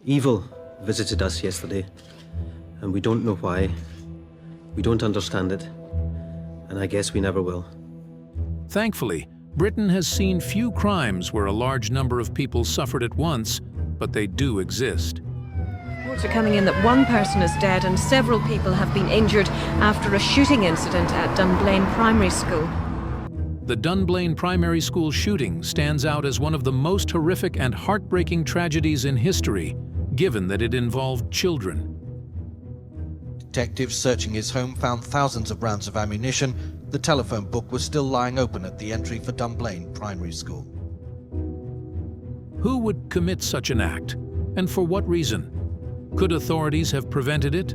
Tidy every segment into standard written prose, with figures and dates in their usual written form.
Evil visited us yesterday, and we don't know why. We don't understand it, and I guess we never will. Thankfully, Britain has seen few crimes where a large number of people suffered at once, but they do exist. Reports are coming in that one person is dead and several people have been injured after a shooting incident at Dunblane Primary School. The Dunblane Primary School shooting stands out as one of the most horrific and heartbreaking tragedies in history, given that it involved children. Detectives searching his home found thousands of rounds of ammunition. The telephone book was still lying open at the entry for Dunblane Primary School. Who would commit such an act, and for what reason? Could authorities have prevented it?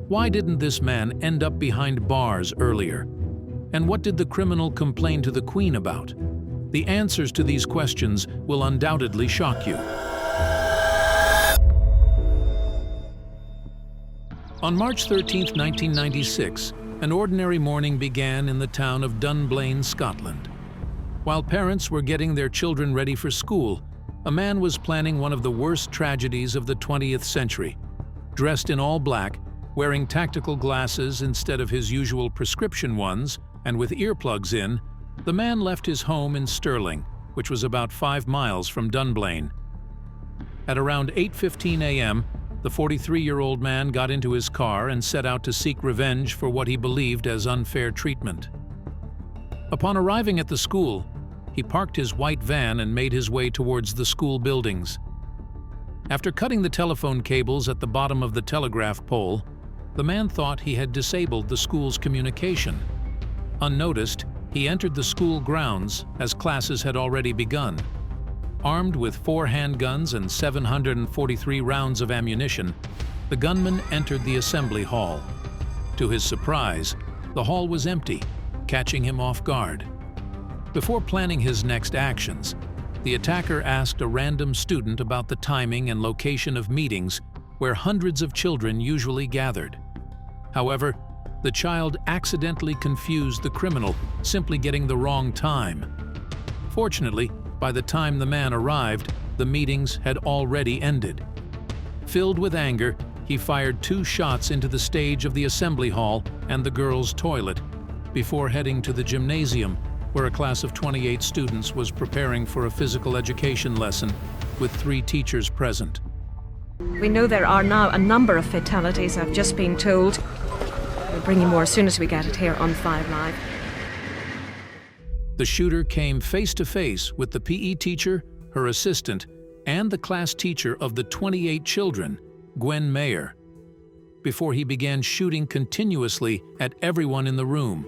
Why didn't this man end up behind bars earlier? And what did the criminal complain to the Queen about? The answers to these questions will undoubtedly shock you. On March 13, 1996, an ordinary morning began in the town of Dunblane, Scotland. While parents were getting their children ready for school, a man was planning one of the worst tragedies of the 20th century. Dressed in all black, wearing tactical glasses instead of his usual prescription ones, and with earplugs in, the man left his home in Stirling, which was about 5 miles from Dunblane. At around 8:15 a.m., the 43-year-old man got into his car and set out to seek revenge for what he believed as unfair treatment. Upon arriving at the school, he parked his white van and made his way towards the school buildings. After cutting the telephone cables at the bottom of the telegraph pole, the man thought he had disabled the school's communication. Unnoticed, he entered the school grounds as classes had already begun. Armed with 4 handguns and 743 rounds of ammunition, the gunman entered the assembly hall. To his surprise, the hall was empty, catching him off guard. Before planning his next actions, the attacker asked a random student about the timing and location of meetings where hundreds of children usually gathered. However, the child accidentally confused the criminal, simply getting the wrong time. Fortunately, by the time the man arrived, the meetings had already ended. Filled with anger, he fired 2 shots into the stage of the assembly hall and the girls' toilet, before heading to the gymnasium, where a class of 28 students was preparing for a physical education lesson, with 3 teachers present. We know there are now a number of fatalities, I've just been told. We'll bring you more as soon as we get it here on 5 Live. The shooter came face-to-face with the PE teacher, her assistant, and the class teacher of the 28 children, Gwen Mayer, before he began shooting continuously at everyone in the room.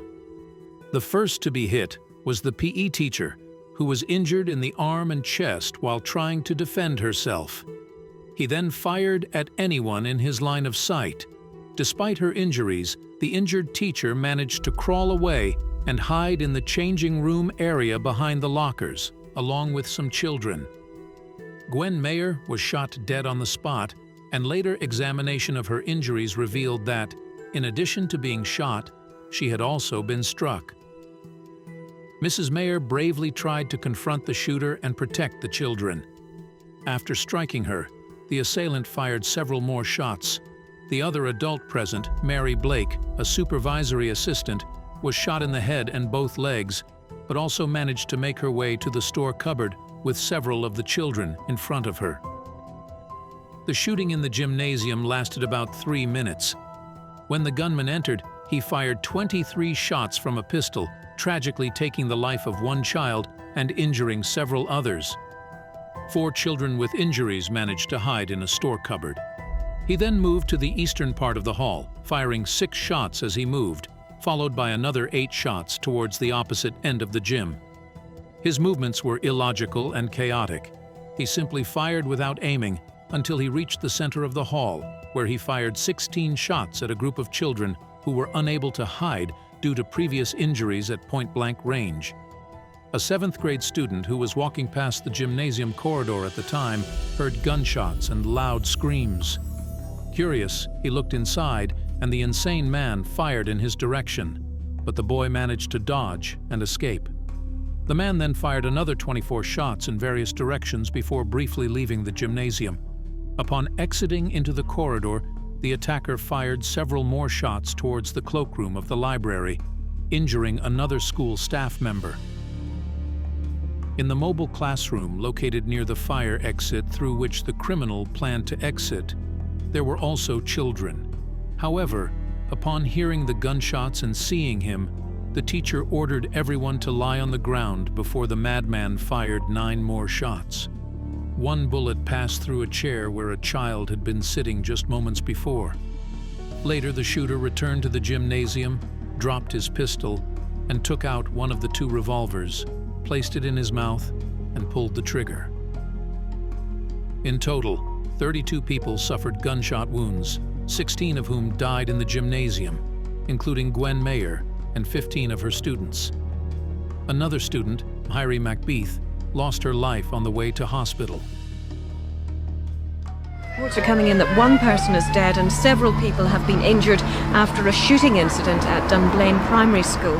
The first to be hit was the PE teacher, who was injured in the arm and chest while trying to defend herself. He then fired at anyone in his line of sight. Despite her injuries, the injured teacher managed to crawl away and hide in the changing room area behind the lockers, along with some children. Gwen Mayer was shot dead on the spot, and later examination of her injuries revealed that, in addition to being shot, she had also been struck. Mrs. Mayer bravely tried to confront the shooter and protect the children. After striking her, the assailant fired several more shots. The other adult present, Mary Blake, a supervisory assistant, was shot in the head and both legs, but also managed to make her way to the store cupboard with several of the children in front of her. The shooting in the gymnasium lasted about 3 minutes. When the gunman entered, he fired 23 shots from a pistol, tragically taking the life of 1 child and injuring several others. 4 children with injuries managed to hide in a store cupboard. He then moved to the eastern part of the hall, firing 6 shots as he moved, followed by another 8 shots towards the opposite end of the gym. His movements were illogical and chaotic. He simply fired without aiming until he reached the center of the hall, where he fired 16 shots at a group of children who were unable to hide due to previous injuries at point-blank range. A 7th grade student who was walking past the gymnasium corridor at the time heard gunshots and loud screams. Curious, he looked inside, and the insane man fired in his direction, but the boy managed to dodge and escape. The man then fired another 24 shots in various directions before briefly leaving the gymnasium. Upon exiting into the corridor, the attacker fired several more shots towards the cloakroom of the library, injuring another school staff member. In the mobile classroom located near the fire exit through which the criminal planned to exit, there were also children. However, upon hearing the gunshots and seeing him, the teacher ordered everyone to lie on the ground before the madman fired 9 more shots. One bullet passed through a chair where a child had been sitting just moments before. Later, the shooter returned to the gymnasium, dropped his pistol, and took out one of the 2 revolvers, placed it in his mouth, and pulled the trigger. In total, 32 people suffered gunshot wounds, 16 of whom died in the gymnasium, including Gwen Mayer and 15 of her students. Another student, Hyrie McBeath, lost her life on the way to hospital. Reports are coming in that one person is dead and several people have been injured after a shooting incident at Dunblane Primary School.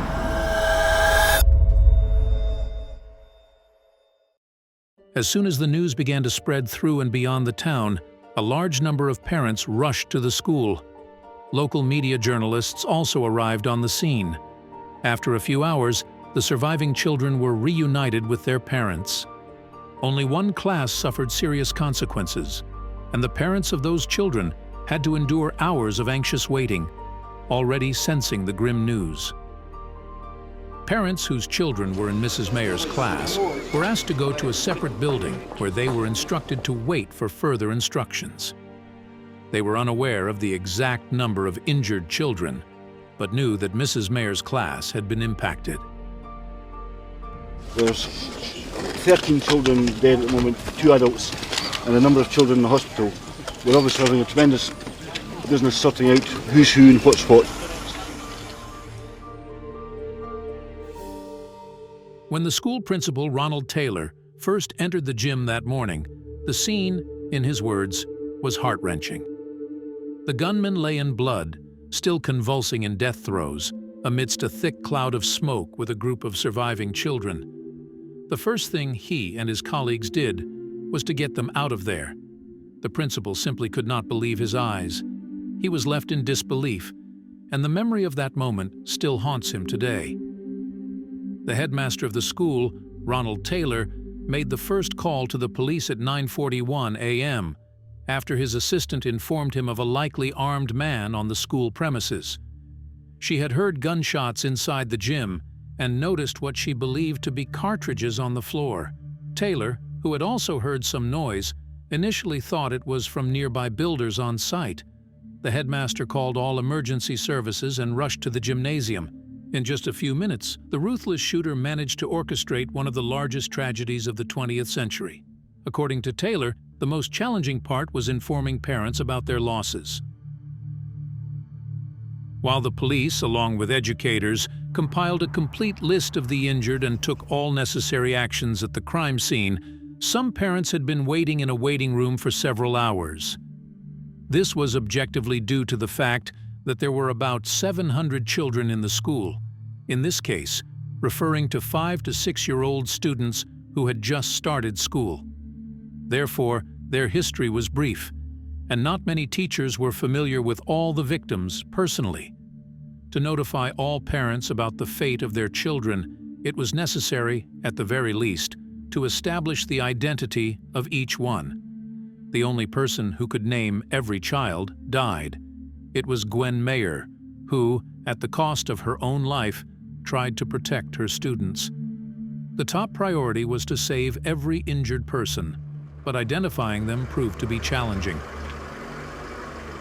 As soon as the news began to spread through and beyond the town, a large number of parents rushed to the school. Local media journalists also arrived on the scene. After a few hours, the surviving children were reunited with their parents. Only one class suffered serious consequences, and the parents of those children had to endure hours of anxious waiting, already sensing the grim news. Parents whose children were in Mrs. Mayer's class were asked to go to a separate building where they were instructed to wait for further instructions. They were unaware of the exact number of injured children, but knew that Mrs. Mayer's class had been impacted. There's 13 children dead at the moment, 2 adults, and a number of children in the hospital. We're obviously having a tremendous business sorting out who's who and what's what. When the school principal, Ronald Taylor, first entered the gym that morning, the scene, in his words, was heart-wrenching. The gunman lay in blood, still convulsing in death throes, amidst a thick cloud of smoke with a group of surviving children. The first thing he and his colleagues did was to get them out of there. The principal simply could not believe his eyes. He was left in disbelief, and the memory of that moment still haunts him today. The headmaster of the school, Ronald Taylor, made the first call to the police at 9:41 a.m. after his assistant informed him of a likely armed man on the school premises. She had heard gunshots inside the gym and noticed what she believed to be cartridges on the floor. Taylor, who had also heard some noise, initially thought it was from nearby builders on site. The headmaster called all emergency services and rushed to the gymnasium. In just a few minutes, the ruthless shooter managed to orchestrate one of the largest tragedies of the 20th century. According to Taylor, the most challenging part was informing parents about their losses. While the police, along with educators, compiled a complete list of the injured and took all necessary actions at the crime scene, some parents had been waiting in a waiting room for several hours. This was objectively due to the fact that there were about 700 children in the school, in this case, referring to 5 to 6-year-old students who had just started school. Therefore, their history was brief, and not many teachers were familiar with all the victims personally. To notify all parents about the fate of their children, it was necessary, at the very least, to establish the identity of each one. The only person who could name every child died. It was Gwen Mayer, who, at the cost of her own life, tried to protect her students. The top priority was to save every injured person, but identifying them proved to be challenging.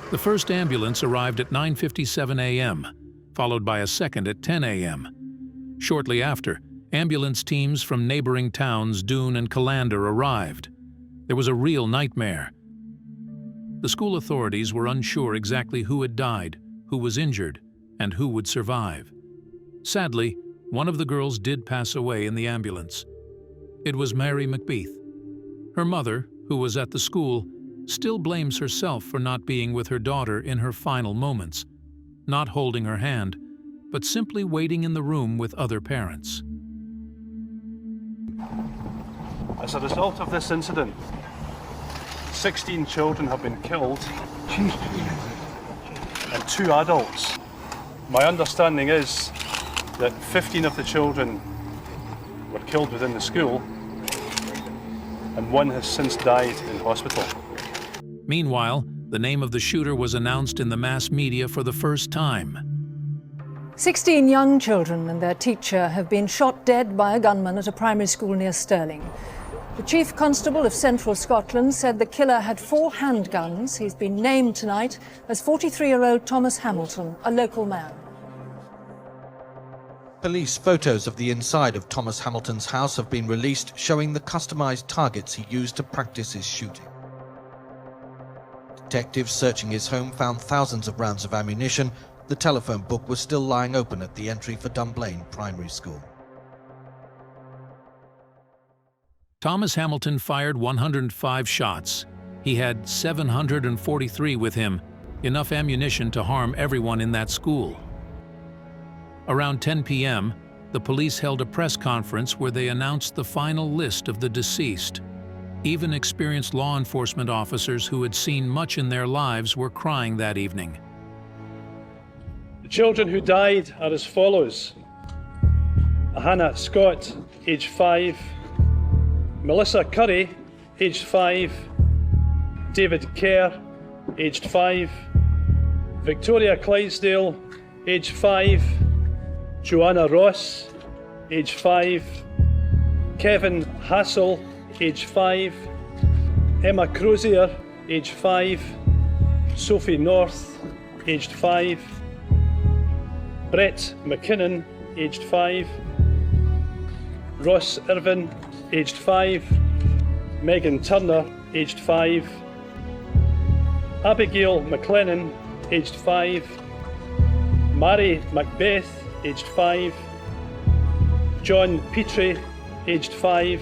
The first ambulance arrived at 9:57 a.m., followed by a second at 10 a.m. Shortly after, ambulance teams from neighboring towns Doon and Callander arrived. There was a real nightmare. The school authorities were unsure exactly who had died, who was injured, and who would survive. Sadly, one of the girls did pass away in the ambulance. It was Hyrie McBeath. Her mother, who was at the school, still blames herself for not being with her daughter in her final moments, not holding her hand, but simply waiting in the room with other parents. As a result of this incident, 16 children have been killed and 2 adults. My understanding is that 15 of the children were killed within the school and 1 has since died in hospital. Meanwhile, the name of the shooter was announced in the mass media for the first time. 16 young children and their teacher have been shot dead by a gunman at a primary school near Stirling. The Chief Constable of Central Scotland said the killer had 4 handguns. He's been named tonight as 43-year-old Thomas Hamilton, a local man. Police photos of the inside of Thomas Hamilton's house have been released, showing the customised targets he used to practice his shooting. Detectives searching his home found thousands of rounds of ammunition. The telephone book was still lying open at the entry for Dunblane Primary School. Thomas Hamilton fired 105 shots. He had 743 with him, enough ammunition to harm everyone in that school. Around 10 p.m., the police held a press conference where they announced the final list of the deceased. Even experienced law enforcement officers who had seen much in their lives were crying that evening. The children who died are as follows: Hannah Scott, age 5, Melissa Curry, aged 5, David Kerr, aged 5, Victoria Clydesdale, aged 5, Joanna Ross, aged 5, Kevin Hassel, aged 5, Emma Crozier, aged 5, Sophie North, aged 5, Brett McKinnon, aged 5, Ross Irvin, aged 5, Megan Turner, aged 5, Abigail McLennan, aged 5, Mary Macbeth, aged 5, John Petrie, aged 5,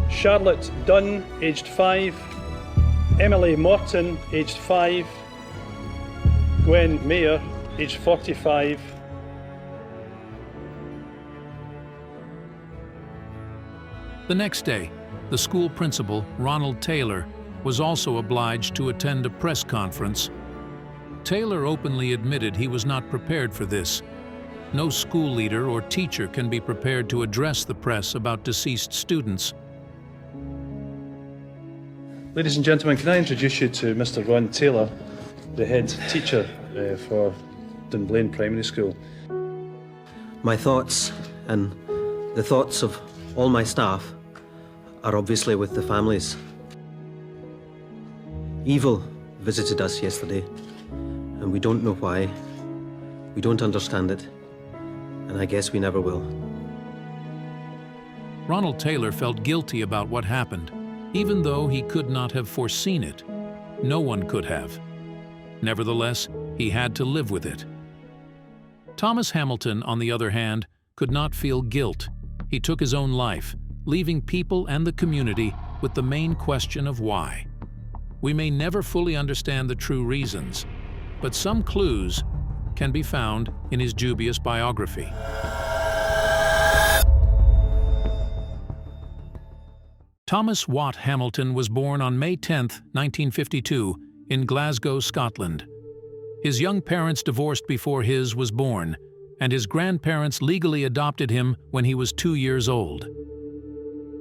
Charlotte Dunn, aged 5, Emily Morton, aged 5, Gwen Mayer, aged 45. The next day, the school principal, Ronald Taylor, was also obliged to attend a press conference. Taylor openly admitted he was not prepared for this. No school leader or teacher can be prepared to address the press about deceased students. Ladies and gentlemen, can I introduce you to Mr. Ron Taylor, the head teacher for Dunblane Primary School. My thoughts, and the thoughts of all my staff, are obviously with the families. Evil visited us yesterday, and we don't know why. We don't understand it, and I guess we never will. Ronald Taylor felt guilty about what happened, even though he could not have foreseen it. No one could have. Nevertheless, he had to live with it. Thomas Hamilton, on the other hand, could not feel guilt. He took his own life, leaving people and the community with the main question of why. We may never fully understand the true reasons, but some clues can be found in his dubious biography. Thomas Watt Hamilton was born on May 10, 1952, in Glasgow, Scotland. His young parents divorced before his was born, and his grandparents legally adopted him when he was 2 years old.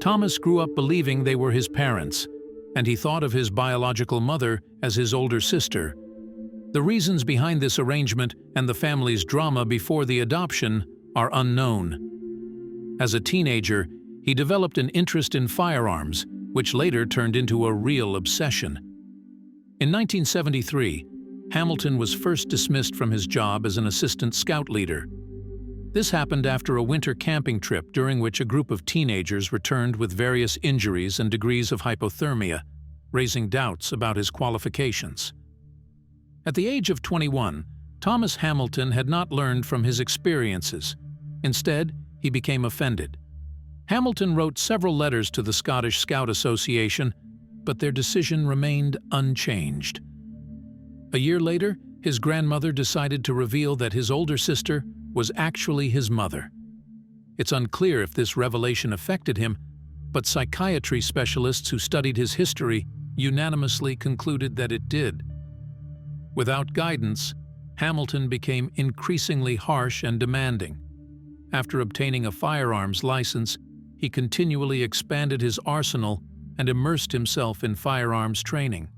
Thomas grew up believing they were his parents, and he thought of his biological mother as his older sister. The reasons behind this arrangement and the family's drama before the adoption are unknown. As a teenager, he developed an interest in firearms, which later turned into a real obsession. In 1973, Hamilton was first dismissed from his job as an assistant scout leader. This happened after a winter camping trip during which a group of teenagers returned with various injuries and degrees of hypothermia, raising doubts about his qualifications. At the age of 21, Thomas Hamilton had not learned from his experiences. Instead, he became offended. Hamilton wrote several letters to the Scottish Scout Association, but their decision remained unchanged. A year later, his grandmother decided to reveal that his older sister was actually his mother. It's unclear if this revelation affected him, but psychiatry specialists who studied his history unanimously concluded that it did. Without guidance, Hamilton became increasingly harsh and demanding. After obtaining a firearms license, he continually expanded his arsenal and immersed himself in firearms training.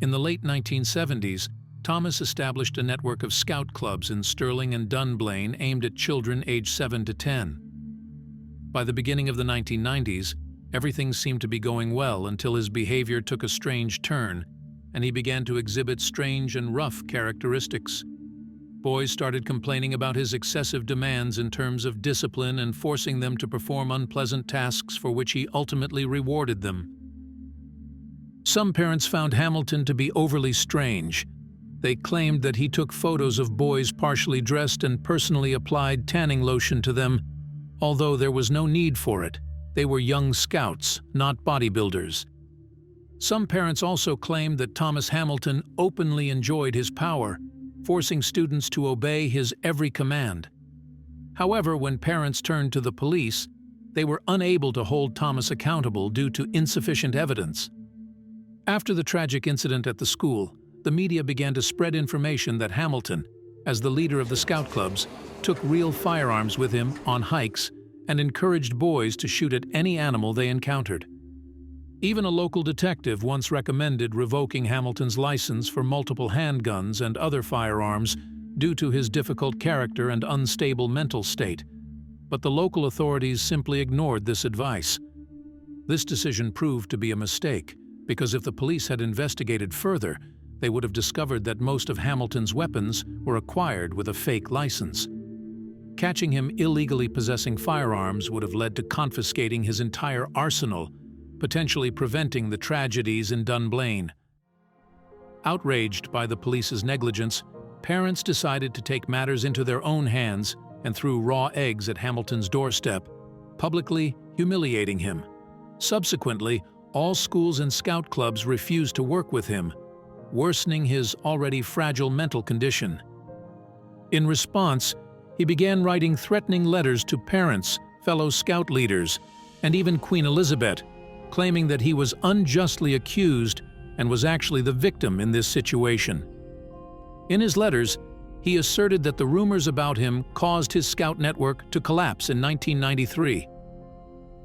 In the late 1970s, Thomas established a network of scout clubs in Stirling and Dunblane aimed at children aged 7 to 10. By the beginning of the 1990s, everything seemed to be going well until his behavior took a strange turn, and he began to exhibit strange and rough characteristics. Boys started complaining about his excessive demands in terms of discipline and forcing them to perform unpleasant tasks for which he ultimately rewarded them. Some parents found Hamilton to be overly strange. They claimed that he took photos of boys partially dressed and personally applied tanning lotion to them, although there was no need for it. They were young scouts, not bodybuilders. Some parents also claimed that Thomas Hamilton openly enjoyed his power, forcing students to obey his every command. However, when parents turned to the police, they were unable to hold Thomas accountable due to insufficient evidence. After the tragic incident at the school, the media began to spread information that Hamilton, as the leader of the scout clubs, took real firearms with him on hikes and encouraged boys to shoot at any animal they encountered. Even a local detective once recommended revoking Hamilton's license for multiple handguns and other firearms due to his difficult character and unstable mental state, but the local authorities simply ignored this advice. This decision proved to be a mistake, because if the police had investigated further, they would have discovered that most of Hamilton's weapons were acquired with a fake license. Catching him illegally possessing firearms would have led to confiscating his entire arsenal, potentially preventing the tragedies in Dunblane. Outraged by the police's negligence, parents decided to take matters into their own hands and threw raw eggs at Hamilton's doorstep, publicly humiliating him. Subsequently, all schools and scout clubs refused to work with him, worsening his already fragile mental condition. In response, he began writing threatening letters to parents, fellow scout leaders, and even Queen Elizabeth, claiming that he was unjustly accused and was actually the victim in this situation. In his letters, he asserted that the rumors about him caused his scout network to collapse in 1993.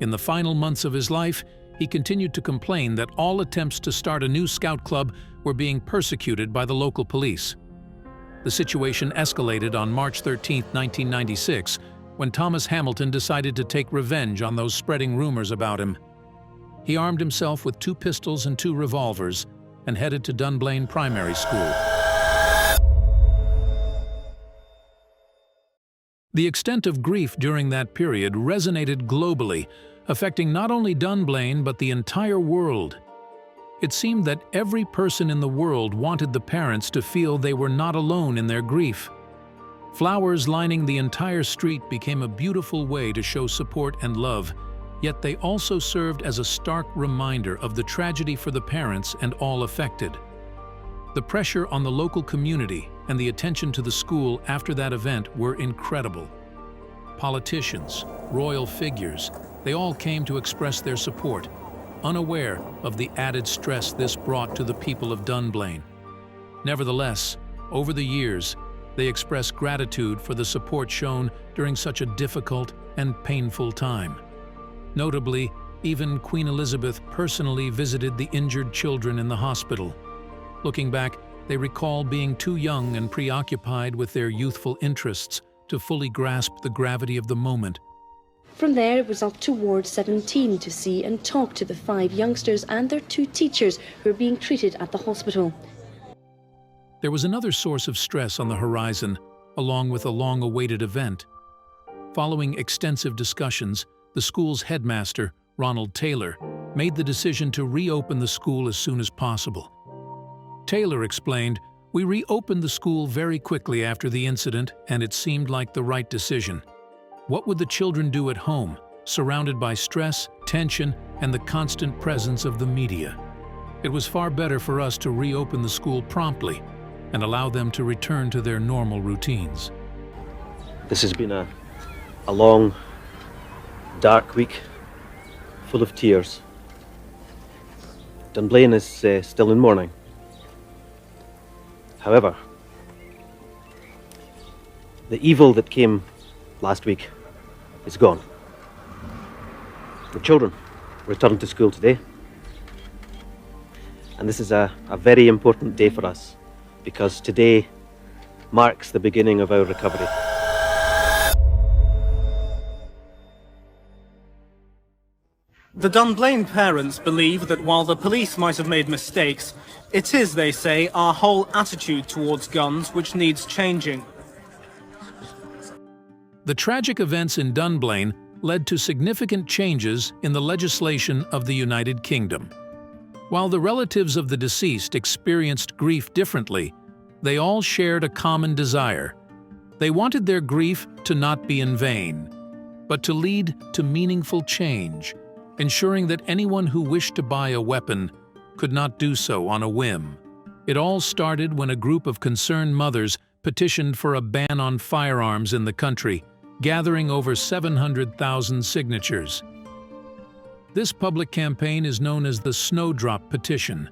In the final months of his life, he continued to complain that all attempts to start a new scout club were being persecuted by the local police. The situation escalated on March 13, 1996, when Thomas Hamilton decided to take revenge on those spreading rumors about him. He armed himself with 2 pistols and 2 revolvers and headed to Dunblane Primary School. The extent of grief during that period resonated globally, affecting not only Dunblane but the entire world. It seemed that every person in the world wanted the parents to feel they were not alone in their grief. Flowers lining the entire street became a beautiful way to show support and love, yet they also served as a stark reminder of the tragedy for the parents and all affected. The pressure on the local community and the attention to the school after that event were incredible. Politicians, royal figures, they all came to express their support, unaware of the added stress this brought to the people of Dunblane. Nevertheless, over the years, they expressed gratitude for the support shown during such a difficult and painful time. Notably, even Queen Elizabeth personally visited the injured children in the hospital. Looking back, they recall being too young and preoccupied with their youthful interests to fully grasp the gravity of the moment. From there, it was up to Ward 17 to see and talk to the 5 youngsters and their 2 teachers who were being treated at the hospital. There was another source of stress on the horizon, along with a long-awaited event. Following extensive discussions, the school's headmaster, Ronald Taylor, made the decision to reopen the school as soon as possible. Taylor explained, "We reopened the school very quickly after the incident, and it seemed like the right decision. What would the children do at home, surrounded by stress, tension, and the constant presence of the media? It was far better for us to reopen the school promptly and allow them to return to their normal routines." This has been a long, dark week, full of tears. Dunblane is still in mourning. However, the evil that came last week is gone. The children returned to school today. And this is a very important day for us, because today marks the beginning of our recovery. The Dunblane parents believe that while the police might have made mistakes, it is, they say, our whole attitude towards guns which needs changing. The tragic events in Dunblane led to significant changes in the legislation of the United Kingdom. While the relatives of the deceased experienced grief differently, they all shared a common desire. They wanted their grief to not be in vain, but to lead to meaningful change, ensuring that anyone who wished to buy a weapon could not do so on a whim. It all started when a group of concerned mothers petitioned for a ban on firearms in the country, gathering over 700,000 signatures. This public campaign is known as the Snowdrop Petition.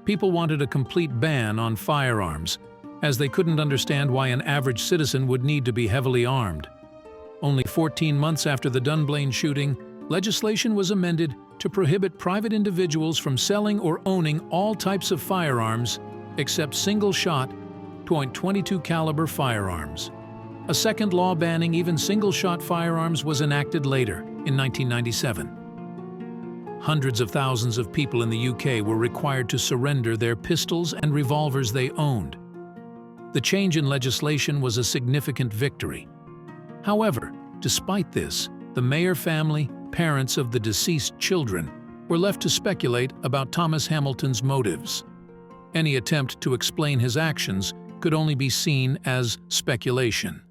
People wanted a complete ban on firearms, as they couldn't understand why an average citizen would need to be heavily armed. Only 14 months after the Dunblane shooting, legislation was amended to prohibit private individuals from selling or owning all types of firearms except single-shot .22 caliber firearms. A second law banning even single-shot firearms was enacted later, in 1997. Hundreds of thousands of people in the UK were required to surrender their pistols and revolvers they owned. The change in legislation was a significant victory. However, despite this, the Mayer family, parents of the deceased children, were left to speculate about Thomas Hamilton's motives. Any attempt to explain his actions could only be seen as speculation.